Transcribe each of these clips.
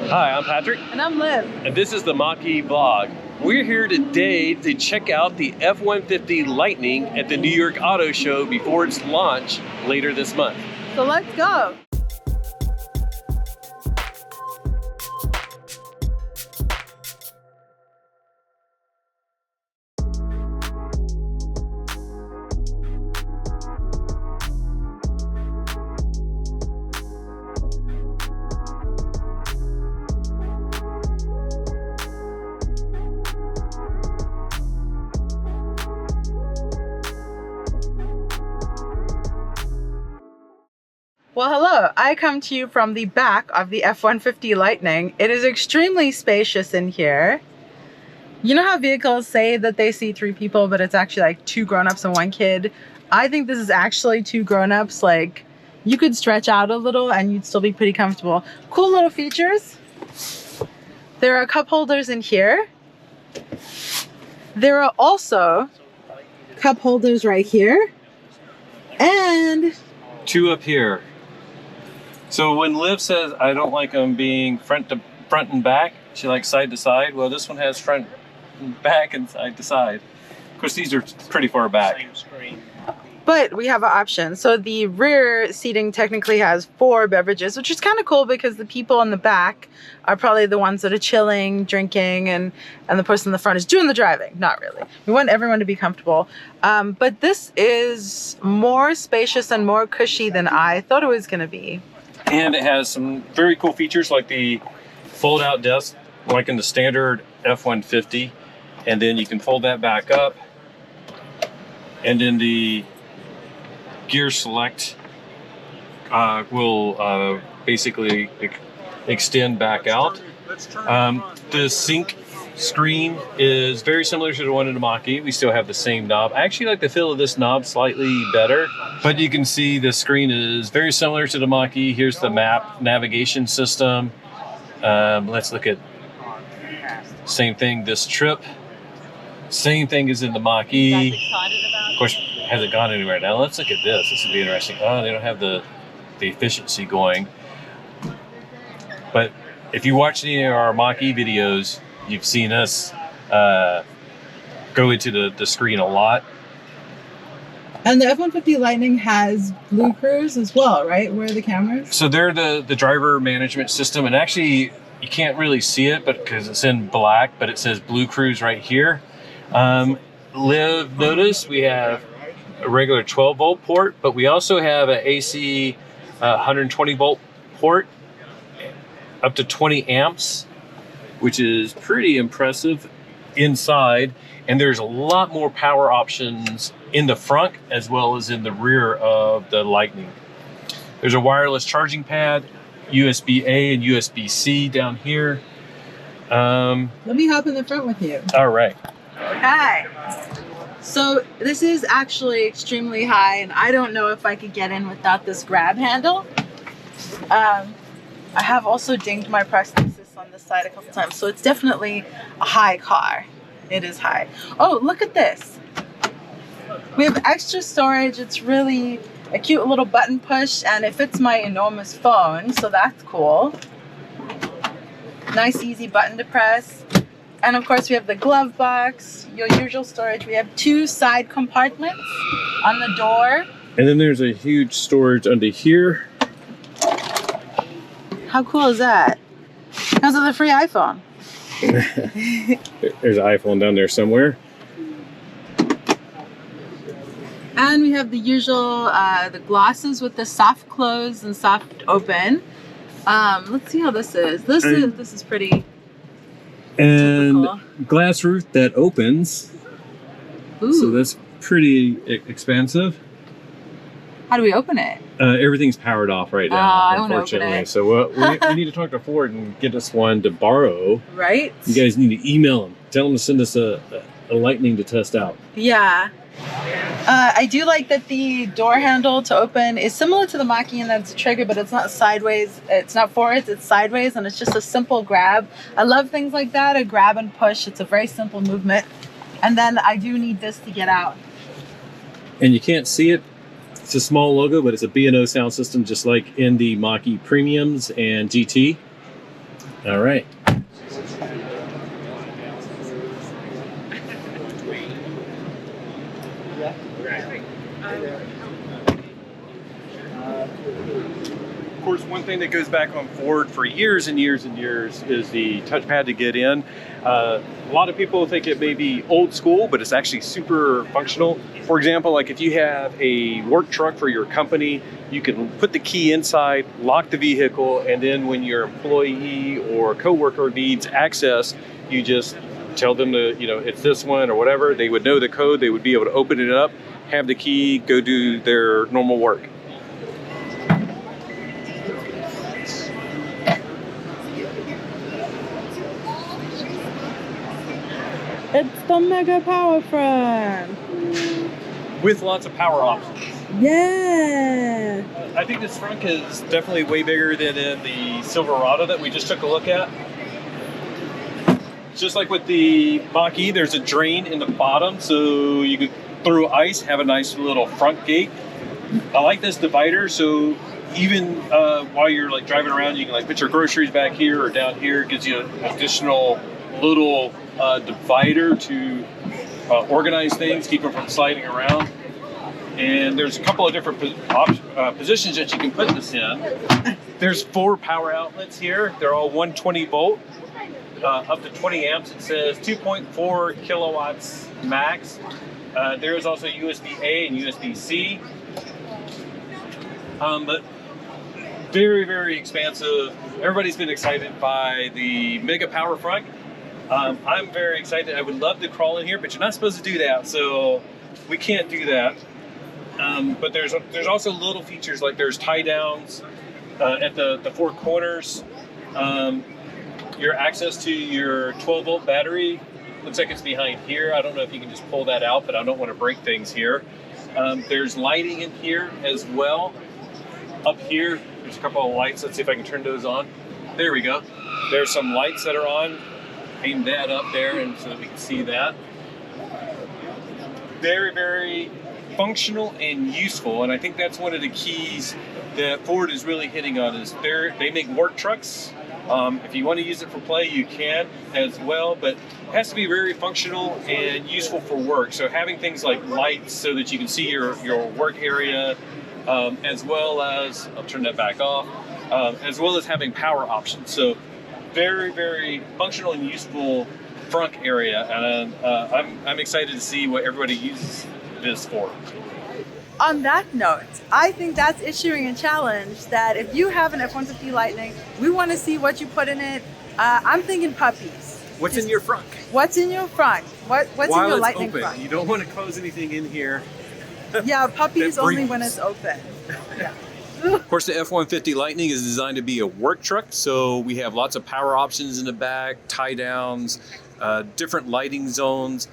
Hi, I'm Patrick. And I'm Liv. And this is the Mach-E vlog. We're here today to check out the F-150 Lightning at the New York Auto Show before its launch later this month. So let's go. Well, hello. I come to you from the back of the F-150 Lightning. It is extremely spacious in here. You know how vehicles say that they see 3 people, but it's actually like 2 grown-ups and 1 kid? I think this is actually 2 grown-ups. Like, you could stretch out a little and you'd still be pretty comfortable. Cool little features. There are cup holders in here. There are also cup holders right here. And 2 up here. So when Liv says, I don't like them being front and back, she likes side to side. Well, this one has front and back and side to side. Of course, these are pretty far back. Same screen. But we have an option. So the rear seating technically has 4 beverages, which is kind of cool because the people in the back are probably the ones that are chilling, drinking, and the person in the front is doing the driving. Not really. We want everyone to be comfortable. But this is more spacious and more cushy than I thought it was going to be. And it has some very cool features like the fold-out desk, like in the standard F-150. And then you can fold that back up. And then the gear select will basically extend back out. The sync screen is very similar to the one in the Mach-E. We still have the same knob. I actually like the feel of this knob slightly better, but you can see the screen is very similar to the Mach-E. Here's the map navigation system. Let's look at same thing this trip. Same thing as in the Mach-E. Of course, it hasn't gone anywhere. Now let's look at this. This would be interesting. Oh, they don't have the efficiency going. But if you watch any of our Mach-E videos, you've seen us go into the screen a lot. And the F-150 Lightning has Blue Cruise as well, right? Where are the cameras? So they're the driver management system. And actually, you can't really see it because it's in black, but it says Blue Cruise right here. Liv, notice we have a regular 12-volt port, but we also have an AC 120-volt port up to 20 amps, which is pretty impressive inside. And there's a lot more power options in the front as well as in the rear of the Lightning. There's a wireless charging pad, USB-A and USB-C down here. Let me hop in the front with you. All right. Hi. So this is actually extremely high, and I don't know if I could get in without this grab handle. I have also dinged my prosthesis on this side a couple times, so it's definitely a high car. It is high. Oh, look at this. We have extra storage. It's really a cute little button push, and it fits my enormous phone, so that's cool. Nice, easy button to press. And of course, we have the glove box, your usual storage. We have 2 side compartments on the door. And then there's a huge storage under here. How cool is that? How's it the free iPhone? There's an iPhone down there somewhere. And we have the usual, the glosses with the soft close and soft open. Let's see how this is. This is pretty and typical. Glass roof that opens. Ooh. So that's pretty expansive. How do we open it? Everything's powered off right now, I wanna unfortunately. open it. So we need to talk to Ford and get us one to borrow. Right? You guys need to email them. Tell them to send us a Lightning to test out. Yeah. I do like that the door handle to open is similar to the Mach-E in that it's a trigger, but it's not sideways. It's not forwards, it's sideways, and it's just a simple grab. I love things like that, a grab and push. It's a very simple movement. And then I do need this to get out. And you can't see it. It's a small logo, but it's a B&O sound system, just like in the Mach-E Premiums and GT. All right. Of course, one thing that goes back on Ford for years and years and years is the touchpad to get in. A lot of people think it may be old school, but it's actually super functional. For example, like if you have a work truck for your company, you can put the key inside, lock the vehicle, and then when your employee or coworker needs access, you just tell them to, it's this one or whatever. They would know the code. They would be able to open it up, have the key, go do their normal work. It's the Mega Power Frunk. With lots of power options. Yeah. I think this Frunk is definitely way bigger than in the Silverado that we just took a look at. Just like with the Mach-E, there's a drain in the bottom, so you could, through ice, have a nice little front gate. I like this divider, so even while you're like driving around, you can like put your groceries back here or down here. It gives you an additional little divider to organize things, keep them from sliding around. And there's a couple of different positions that you can put this in. There's 4 power outlets here. They're all 120 volt, up to 20 amps. It says 2.4 kilowatts max. There is also USB-A and USB-C. But very, very expansive. Everybody's been excited by the Mega Power Frunk. I'm very excited. I would love to crawl in here, but you're not supposed to do that, so we can't do that. But there's also little features like there's tie downs at the 4 corners. Your access to your 12 volt battery looks like it's behind here. I don't know if you can just pull that out, but I don't want to break things here. There's lighting in here as well. Up here, there's a couple of lights. Let's see if I can turn those on. There we go. There's some lights that are on. Aim that up there and so that we can see that. Very, very functional and useful, and I think that's one of the keys that Ford is really hitting on is they make work trucks. If you want to use it for play, you can as well, but it has to be very functional and useful for work. So having things like lights so that you can see your work area, as well as, I'll turn that back off, as well as having power options. So very, very functional and useful front area, and I'm excited to see what everybody uses this for. On that note, I think that's issuing a challenge that if you have an F-150 Lightning, we want to see what you put in it. I'm thinking puppies. What's in your frunk? What's in your frunk? What's While in your it's Lightning open, frunk? you don't want to close anything in here. Yeah, puppies only breathes. when it's open. Yeah. Of course, the F-150 Lightning is designed to be a work truck, so we have lots of power options in the back, tie downs, different lighting zones,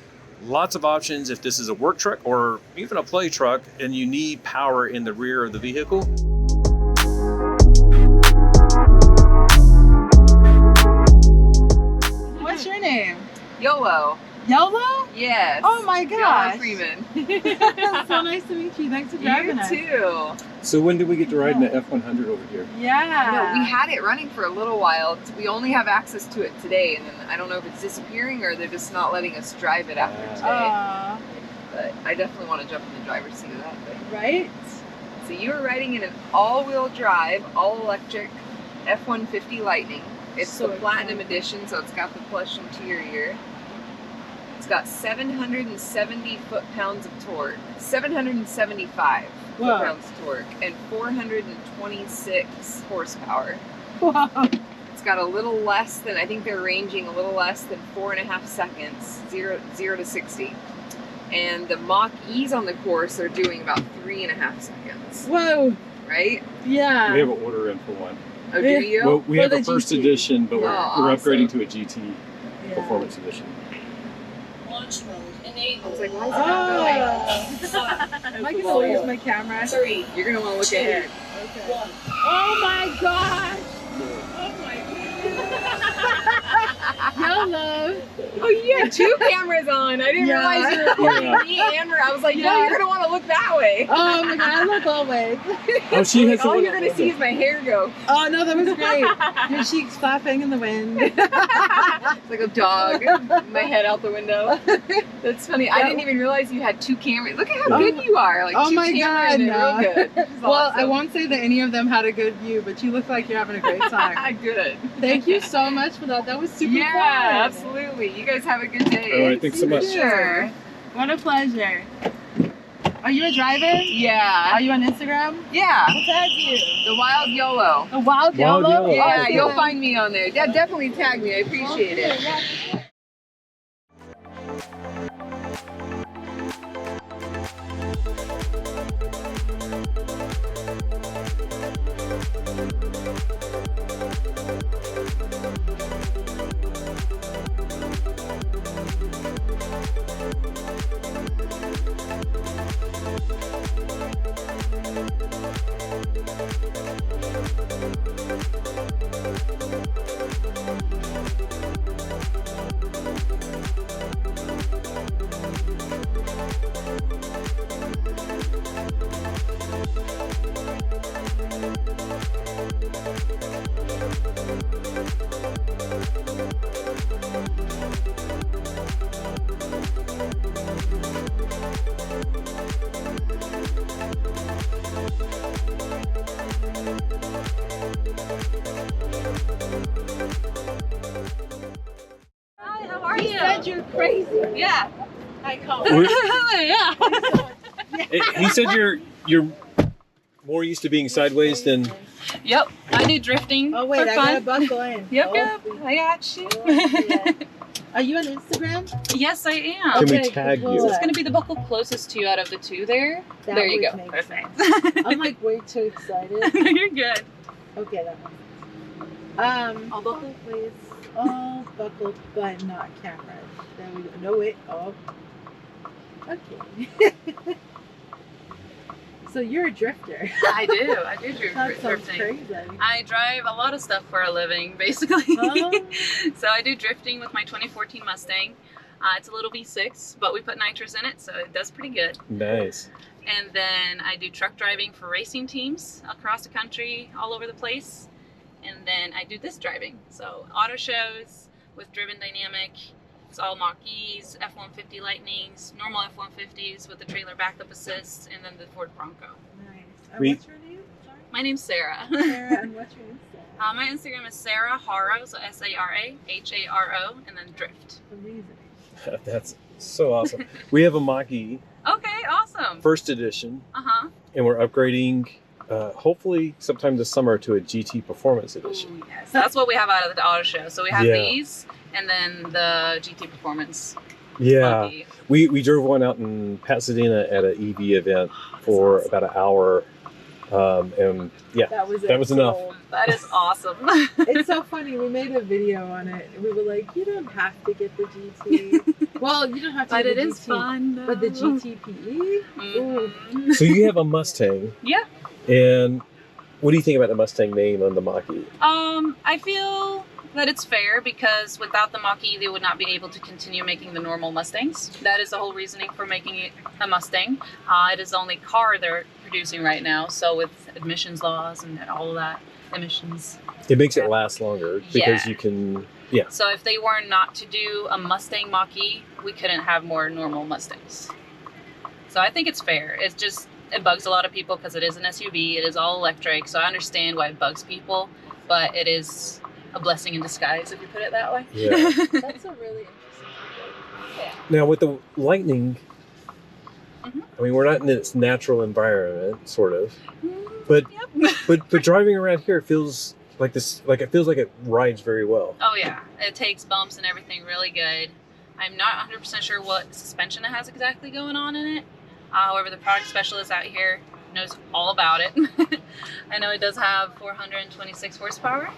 lots of options if this is a work truck or even a play truck and you need power in the rear of the vehicle. What's your name? YOLO. YOLO? Yes. Oh my gosh. YOLO Freeman. So nice to meet you. Thanks for driving us. You too. So when did we get to ride in the F-100 over here? Yeah. No, we had it running for a little while. We only have access to it today, and then I don't know if it's disappearing or they're just not letting us drive it after today. But I definitely want to jump in the driver's seat of that thing. Right? So you are riding in an all-wheel drive, all-electric F-150 Lightning. It's So the Platinum Edition, so it's got the plush interior. It's got 770 foot-pounds of torque, 775 Whoa. foot-pounds of torque, and 426 horsepower. Wow. It's got a little less than, I think they're ranging a little less than 4.5 seconds, 0 to 60. And the Mach-E's on the course are doing about 3.5 seconds. Whoa. Right? Yeah. We have an order in for one. Oh, do you? Well, we For have the a first GT. edition, but we're awesome. upgrading to a GT Performance Edition. Launch mode enabled. I was like, why is it not going? Am I gonna lose my camera? 3, You're going to want to look at it. Okay. 1. Oh my gosh! Oh my YOLO! Oh, you have 2 cameras on. I didn't Yeah. realize you were recording Yeah. me and her. I was like, no, Yeah. you're going to want to look that way. Oh my god, I look always. Oh, she has All the you're one- gonna see is my hair go. Oh no, that was great. Your cheeks flapping in the wind. It's like a dog. My head out the window. That's funny. I didn't even realize you had 2 cameras. Look at how good you are. Like Oh 2 my cameras god, and no. real good. This is Well, I awesome. won't say that any of them had a good view, but you look like you're having a great time. Good. Thank you so much for that. That was super Yeah, fun. absolutely. You guys have a good day. All right, thanks so much. Sure. What a pleasure. Are you a driver? Yeah. Are you on Instagram? Yeah. We'll tag you. The Wild YOLO. The Wild Wild Yellow? Yellow. Yeah, Awesome. you'll find me on there. Yeah, definitely tag me. I appreciate it. Hi, how are You you? said you're crazy. Yeah. I call We're- Yeah. He said you're more used to being sideways than. Yep. I do drifting. Oh wait, for I fun. gotta buckle in. Yep, Oh, yep. please. I got you. Oh, yeah. Are you on Instagram? Yes, I am. Can we Okay, tag cool. you? It's gonna be the buckle closest to you out of the 2 there. That There you would go. make Perfect. sense. I'm like way too excited. No, you're good. Okay, that makes sense. All buckle? please. All buckled, but not camera. There we go. No, wait. Oh. Okay. So you're a drifter. I do. I do That sounds drifting. crazy. I drive a lot of stuff for a living, basically. Oh. So I do drifting with my 2014 Mustang. It's a little V6, but we put nitrous in it, so it does pretty good. Nice. And then I do truck driving for racing teams across the country, all over the place. And then I do this driving. So auto shows with driven dynamic. It's all Mach-E's, F-150 Lightnings, normal F-150s with the trailer backup assist, and then the Ford Bronco. Nice. And We- what's your name? Sorry. My name's Sarah. Sarah, and what's your Insta? My Instagram is Sarah Haro, so SARAHARO, and then Drift. Amazing. That's so awesome. We have a Mach-E Okay, awesome. first edition, Uh-huh. and we're upgrading. Hopefully, sometime this summer to a GT Performance Edition. Ooh, yes. That's what we have out of the auto show. So we have Yeah. these, and then the GT Performance. Yeah, Mach-E. we drove one out in Pasadena at an EV event for awesome. about an hour, and yeah, That was That was enough. gold. That is awesome. It's so funny. We made a video on it. We were like, you don't have to get the GT. Well, you don't have to But get it the is GT. fun. Though. But the GTPE? Mhm. so you have a Mustang, Yeah. and what do you think about the Mustang name on the Mach-E? I feel that it's fair because without the Mach-E, they would not be able to continue making the normal Mustangs. That is the whole reasoning for making it a Mustang. It is the only car they're producing right now. So with emissions laws and all of that, emissions. It makes it last longer because Yeah. you can, yeah. So if they were not to do a Mustang Mach-E, we couldn't have more normal Mustangs. So I think it's fair. It's just, it bugs a lot of people because it is an SUV. It is all electric. So I understand why it bugs people, but it is a blessing in disguise if you put it that way. Yeah. That's a really interesting topic. Now with the Lightning, Mhm. I mean, we're not in its natural environment, sort of, but Yep. but driving around here, it feels like this, like it feels like it rides very well. Oh yeah, it takes bumps and everything really good. I'm not 100% sure what suspension it has exactly going on in it. However, the product specialist out here knows all about it. I know it does have 426 horsepower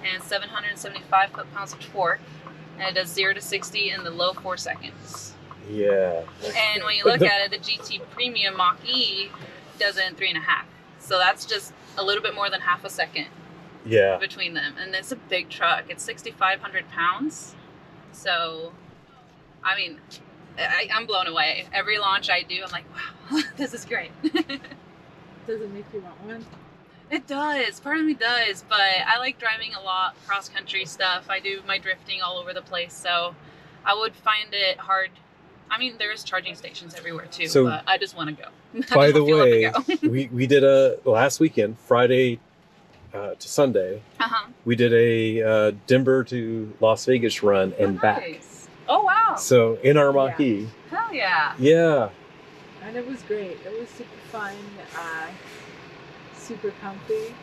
and 775 foot-pounds of torque, and it does 0 to 60 in the low 4 seconds. Yeah. And when you look at it, the GT Premium Mach-E does it in 3.5. So that's just a little bit more than half a second Yeah. between them. And it's a big truck. It's 6,500 pounds. So, I mean, I'm blown away. Every launch I do, I'm like, wow, this is great. Does it make you want one? It does. Part of me does, but I like driving a lot, cross-country stuff. I do my drifting all over the place, so I would find it hard. I mean, there's charging stations everywhere too, So, but I just want to go. By the way, we did a last weekend, Friday to Sunday. We did a Denver to Las Vegas run and back. Oh wow! So in our Mach-E. Hell yeah! Yeah. And it was great. It was super fun, super comfy.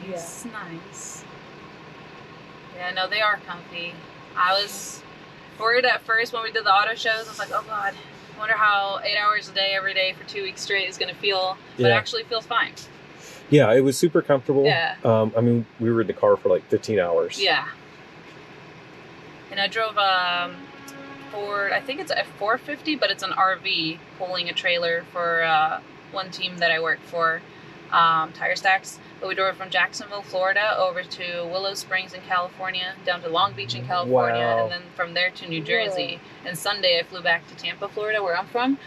Nice, nice. Yeah, no, they are comfy. I was worried at first when we did the auto shows. I was like, oh god, I wonder how 8 hours a day every day for 2 weeks straight is going to feel. But it actually feels fine. Yeah, it was super comfortable. Yeah. I mean, we were in the car for like 15 hours. Yeah. And I drove Ford, I think it's a F-150, but it's an RV pulling a trailer for one team that I work for, Tire Stacks. But we drove from Jacksonville, Florida, over to Willow Springs in California, down to Long Beach in California, and then from there to New Jersey. And Sunday I flew back to Tampa, Florida, where I'm from.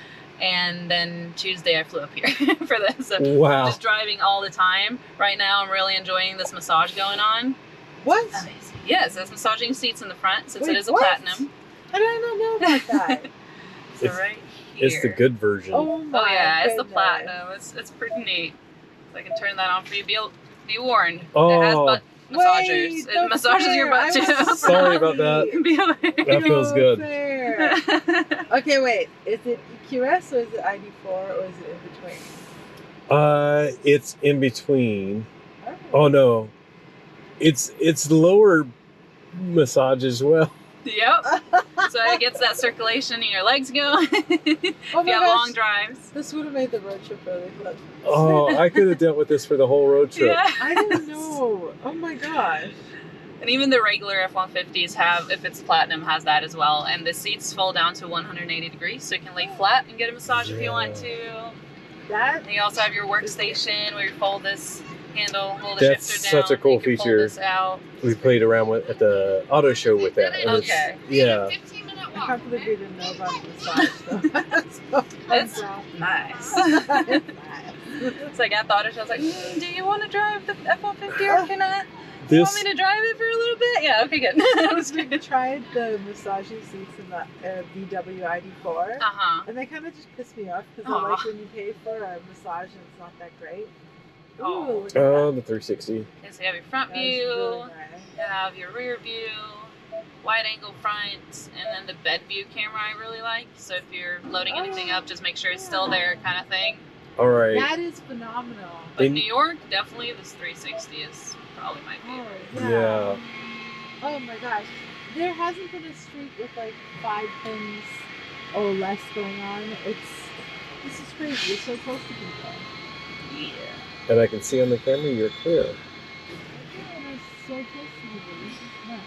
And then Tuesday I flew up here for this. So wow. Just driving all the time. Right now I'm really enjoying this massage going on. What? Amazing. Yes, there's massaging seats in the front since Wait, it is a what? platinum. How did I not know about that? So right here. It's the good version. Oh my Oh yeah, it's the goodness. platinum. It's pretty neat. So I can turn that on for you. Be warned. Oh. It has butt massagers. Wait, It don't massages your fair. butt I too. was Sorry about that. Be aware. That feels good. Fair. Okay, wait. Is it EQS or is it ID4 or is it in between? It's in between. Oh no, it's lower massage as well. Yep. So it gets that circulation in your legs going. Oh if you my have gosh. long drives. This would have made the road trip really fun. Oh, I could have dealt with this for the whole road trip. Yeah. I didn't know. Oh my gosh. And even the regular F-150s have, if it's platinum, has that as well. And the seats fold down to 180 degrees, so you can lay flat and get a massage if you want to. That And you also have your workstation where you fold this handle, hold the That's shifter down. such a cool you can feature. Pull this out. We played around with at the auto show with that. And it's- Okay. Yeah. I can't believe we didn't know about the massage though. It's nice. It's like at the auto show, I was like, do you want to drive the F-150 or can I? You want me to drive it for a little bit? Yeah, okay, good. That was We good. tried the massaging seats in the VW ID4, Uh-huh. and they kind of just pissed me off because I Aw. like when you pay for a massage and it's not that great. Ooh, Oh. look at Oh, that. the 360. Okay, so you have your front That was view, really nice. you have your rear view, wide angle front, and then the bed view camera I really like. So if you're loading anything up, just make sure it's still there kind of thing. All right. That is phenomenal. But They- New York, definitely this 360 is probably my Oh, favorite. Yeah. Oh my gosh. There hasn't been a street with like 5 pins or less going on. This is crazy. It's so close to people. Yeah. And I can see on the camera you're clear. And it's so close to people. This is nuts.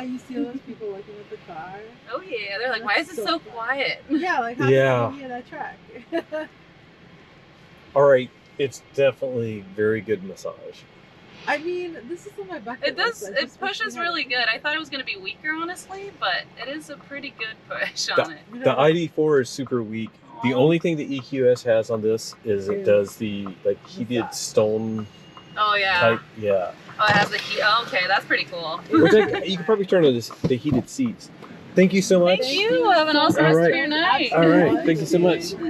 You see all those people looking at the car? Oh yeah, they're like, why is it That's so so fun. quiet? Yeah, like how Yeah. did you hear that track? All right. It's definitely very good massage. I mean, this is on my bucket It does. list. I It just wish we pushes had really it. good. I thought it was going to be weaker, honestly, but it is a pretty good push The, on it. the ID4 is super weak. The only thing the EQS has on this is it does the like heated stone Oh yeah. type. Yeah. Oh, it has the heat. Oh, okay, that's pretty cool. Which you can probably turn on the heated seats. Thank you so much. Thank you. Have an awesome All rest right. of your night. All right. Thank you so much.